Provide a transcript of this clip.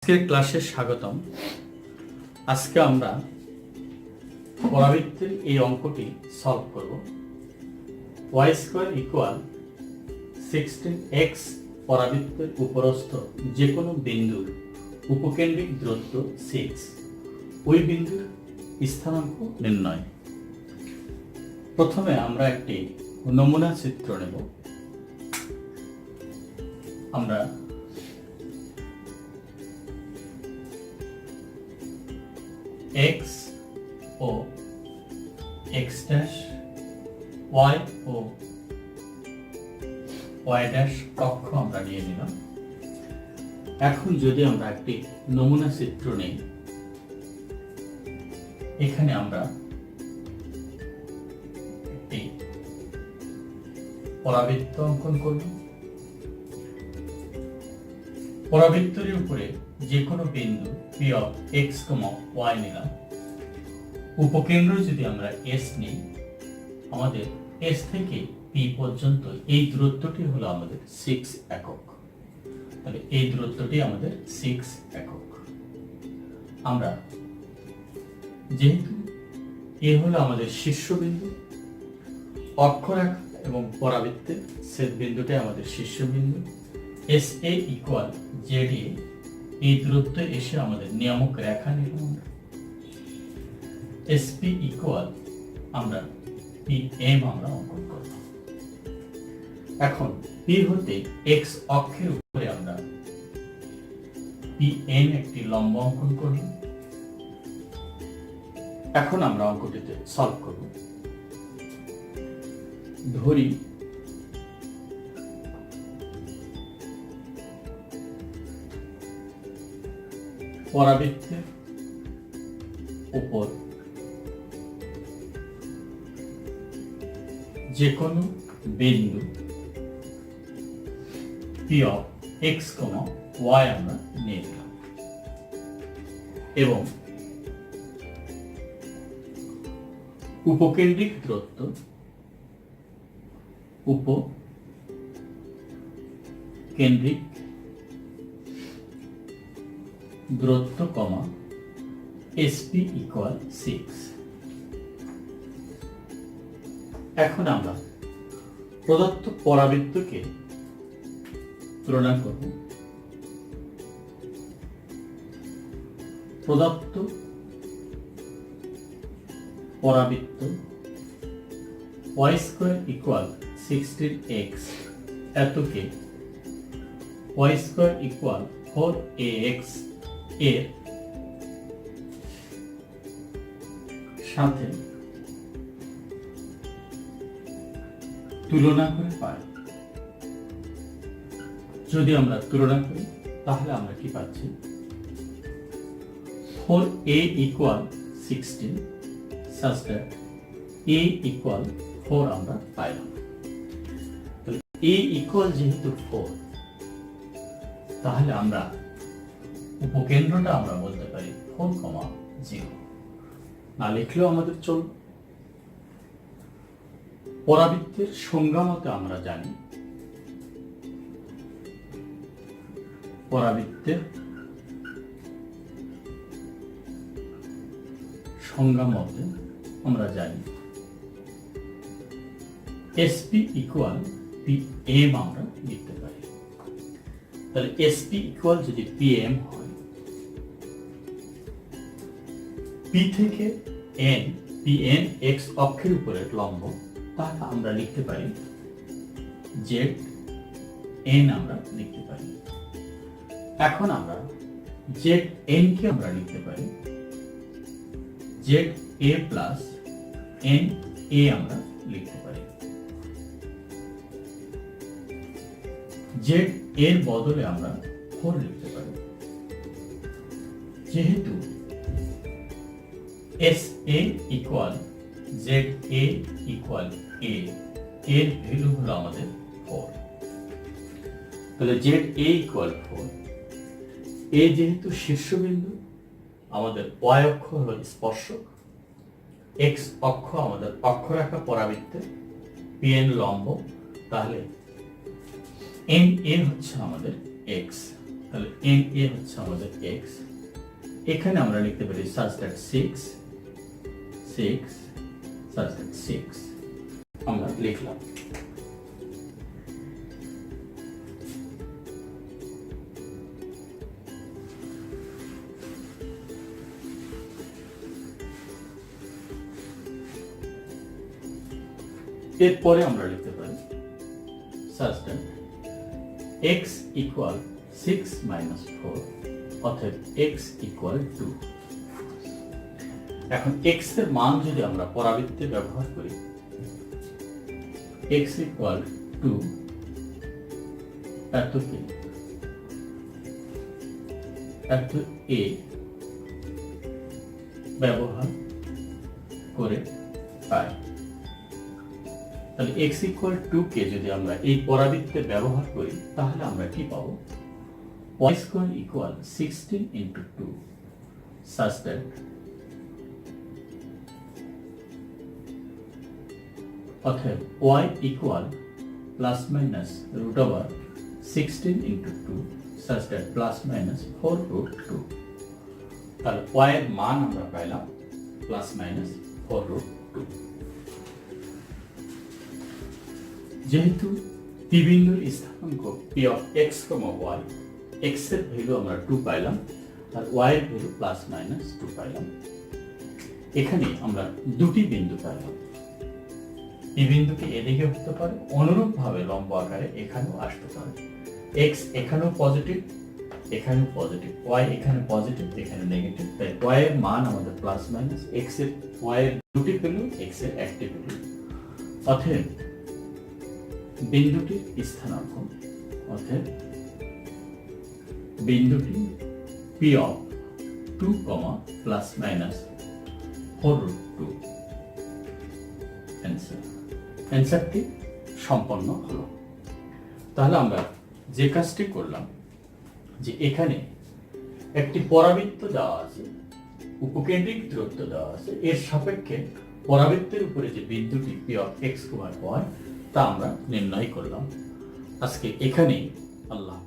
আজকের ক্লাসে স্বাগতম। আজকে আমরা পরাবৃত্তের এই অঙ্কটি সলভ করব। y² = 16x পরাবৃত্তের উপরস্থ যে কোনো বিন্দুর উপকেন্দ্রিক দূরত্ব 6, ওই বিন্দুর স্থানাঙ্ক নির্ণয়। প্রথমে আমরা একটি নমুনা চিত্র নেব। আমরা x ও x dash, y ও y dash অক্ষ আমরা নিয়ে নিলাম। এখন যদি আমরা একটি নমুনা চিত্র নেই, এখানে আমরা একটি পরাবৃত্ত অঙ্কন করব। পরাবৃত্তের উপরে যে কোনো বিন্দু p of x, y নিলাম। উপকেন্দ্র যদি আমরা s নিই, আমাদের s থেকে p পর্যন্ত এই দূরত্বটি হলো আমাদের 6 একক। তাহলে এই দূরত্বটি আমাদের 6 একক। আমরা যেহেতু এ হলো আমাদের শীর্ষবিন্দু, অক্ষরেখা এবং পরাবৃত্তের ছেদ বিন্দুটাই আমাদের শীর্ষবিন্দু। SA = ZA, এই দূরত্ব এসে আমাদের নিয়ামক রেখা নিলাম। SP = আমরা PM আমরা অঙ্কন করব। এখন P হতে x অক্ষের উপরে আমরা PN একটি লম্ব অঙ্কন করব। এখন আমরা অঙ্কটিতে সলভ করব। ধরি পরাবৃত্তের উপর যে কোনো বিন্দু p of x, y আমরা নিয়ে নিলাম এবং উপকেন্দ্রিক দূরত্ব SP = 6। এখন আমরা প্রদত্ত পরাবৃত্তকে তুলনা করব। প্রদত্ত পরাবৃত্ত y² = 16x এতকে y² = 4ax এর সাথে তুলনা করে পাই। যদি আমরা তুলনা করি তাহলে আমরা কি পাচ্ছি? 4a = 16 such that a = 4 আমরা পাইলাম। তাহলে a = যেহেতু 4, তাহলে আমরা উপকেন্দ্রটা আমরা বলতে পারি 4, 0। না লিখলেও আমাদের চলবে। পরাবৃত্তের সংজ্ঞা মতে আমরা জানি, পরাবৃত্তের সংজ্ঞা মতে আমরা জানি SP = PM আমরা লিখতে পারি। তাহলে SP = যদি PM হয়, P থেকে N, PN x অক্ষের উপরে লম্ব, তাহলে আমরা লিখতে পারি ZN আমরা লিখতে পারি। এখন আমরা ZN কে আমরা লিখতে পারি ZA + NA আমরা লিখতে পারি। Z এর বদলে আমরা 4 লিখতে পারি। যেহেতু SA = ZA = A, এর ভ্যালু হলো আমাদের 4। তাহলে ZA = 4। A যেহেতু শীর্ষবিন্দু, আমাদের y অক্ষ হলো স্পর্শক, x অক্ষ আমাদের অক্ষরেখা পরাবৃত্তের, PN লম্ব, তাহলে NA হচ্ছে আমাদের x। তাহলে এন এ হচ্ছে আমাদের এক্স, এখানে আমরা লিখতে পারি such that 6 such that 6 আমরা লিখলাম। এরপরে আমরা লিখতে পারি such that x equal 6 minus 4 অতএব x equal 2। এখন x এর মান যদি আমরা পরাবৃত্তে ব্যবহার করি, x equal 2 এত কি এত a ব্যবহার করে পাই। তাহলে x equal 2 কে যদি আমরা এই পরাবৃত্তে ব্যবহার করি তাহলে আমরা কি পাবো, y square equal 16 into 2 such that অতএব y equal plus minus root over 16 into 2 such that plus minus 4 root 2। তাহলে y এর মান আমরা পাইলাম plus minus 4 root 2। যেহেতু পি বিন্দুর স্থানাঙ্ক p of x, y, x এর ভ্যালু আমরা 2 পাইলাম আর y এর ভ্যালু প্লাস মাইনাস 2 পাইলাম, এখানে আমরা দুটি বিন্দু পাইলাম। পি বিন্দুটি এদিকে হতে পারে, অনুরূপভাবে লম্ব আকারে এখানেও আসতে পারে। x এখানেও পজিটিভ, এখানেও পজিটিভ, y এখানে পজিটিভ, এখানে নেগেটিভ, তাই y এর মান আমাদের প্লাস মাইনাস, x এর y এর দুটি ভ্যালু, x এর একটি ভ্যালু। অতএব বিন্দুটির স্থানাঙ্ক অতএব বিন্দুটি p of 2, plus minus 4 root 2। অ্যান্সারটি সম্পন্ন হলো। তাহলে আমরা যে কাজটি করলাম যে এখানে একটি পরাবৃত্ত দেওয়া আছে, উপকেন্দ্রিক দূরত্ব দেওয়া আছে, এর সাপেক্ষে পরাবৃত্তের উপরে যে বিন্দুটি p of x, y তা আমরা নির্ণয় করলাম। আজকে এখানেই, আল্লাহ।